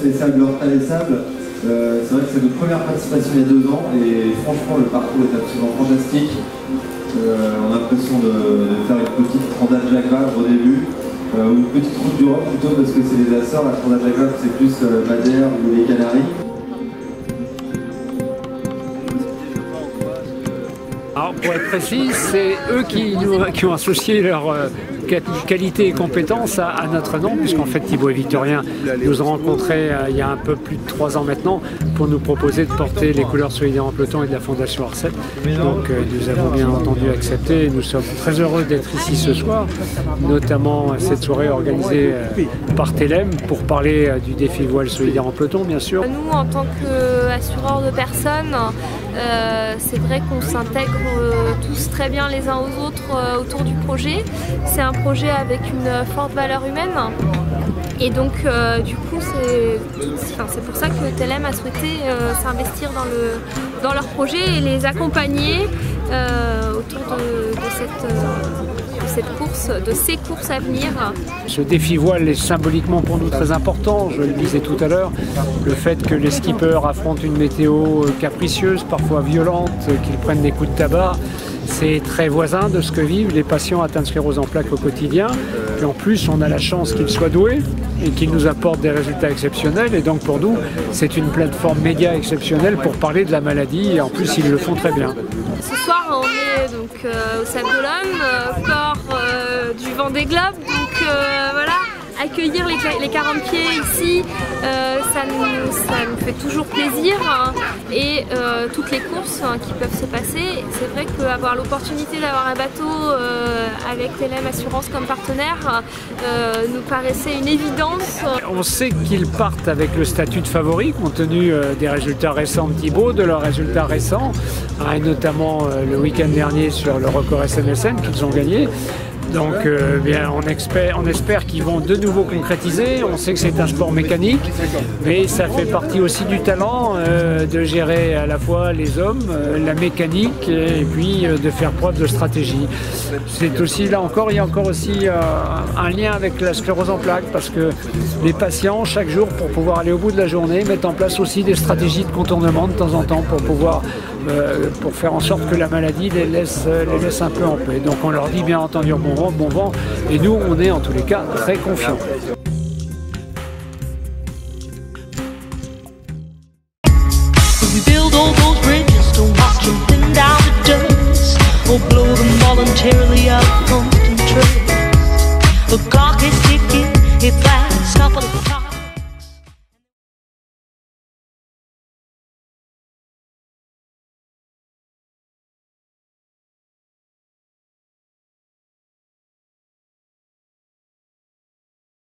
les sables L'Horta les Sables. C'est vrai que c'est notre première participation il y a 2 ans et franchement le parcours est absolument fantastique. On a l'impression de faire une petite Transat Jacques Vabre au début, ou une petite route du Rhum plutôt parce que c'est les Açores, la Transat Jacques Vabre c'est plus Madère ou les Canaries. Alors, pour être précis, c'est eux qui ont associé leur qualité et compétences à notre nom, puisqu'en fait Thibaut et Victorien nous ont rencontrés il y a un peu plus de 3 ans maintenant pour nous proposer de porter les couleurs solidaires en peloton et de la Fondation Arcep. Donc nous avons bien entendu accepté et nous sommes très heureux d'être ici ce soir, notamment cette soirée organisée par Telem pour parler du défi voile solidaire en peloton bien sûr. Nous en tant qu'assureurs de personnes, c'est vrai qu'on s'intègre tous très bien les uns aux autres autour du projet. C'est un projet avec une forte valeur humaine et donc du coup c'est pour ça que Telem a souhaité s'investir dans leur projet et les accompagner autour de ces courses à venir. Ce défi voile est symboliquement pour nous très important, je le disais tout à l'heure, le fait que les skippers affrontent une météo capricieuse, parfois violente, qu'ils prennent des coups de tabac, c'est très voisin de ce que vivent les patients atteints de sclérose en plaques au quotidien. Et en plus, on a la chance qu'ils soient doués et qu'ils nous apportent des résultats exceptionnels. Et donc pour nous, c'est une plateforme média exceptionnelle pour parler de la maladie. Et en plus, ils le font très bien. Ce soir, on est donc au Sable d'Olonne, port du Vendée Globe. Donc voilà, accueillir les 40 pieds ici, ça nous fait toujours plaisir hein, et toutes les courses hein, qui peuvent se passer. C'est vrai qu'avoir l'opportunité d'avoir un bateau avec Telem Assurance comme partenaire nous paraissait une évidence. On sait qu'ils partent avec le statut de favori compte tenu des résultats récents de Thibaut, de leurs résultats récents, hein, et notamment le week-end dernier sur le record SNSN qu'ils ont gagné. Donc bien, on espère qu'ils vont de nouveau concrétiser. On sait que c'est un sport mécanique, mais ça fait partie aussi du talent de gérer à la fois les hommes, la mécanique et puis de faire preuve de stratégie. C'est aussi là encore, il y a encore aussi un lien avec la sclérose en plaques parce que les patients chaque jour pour pouvoir aller au bout de la journée mettent en place aussi des stratégies de contournement de temps en temps pour pouvoir pour faire en sorte que la maladie les laisse un peu en paix. Donc on leur dit bien entendu bon vent et nous on est en tous les cas très confiants. Blow them voluntarily out of constant trace.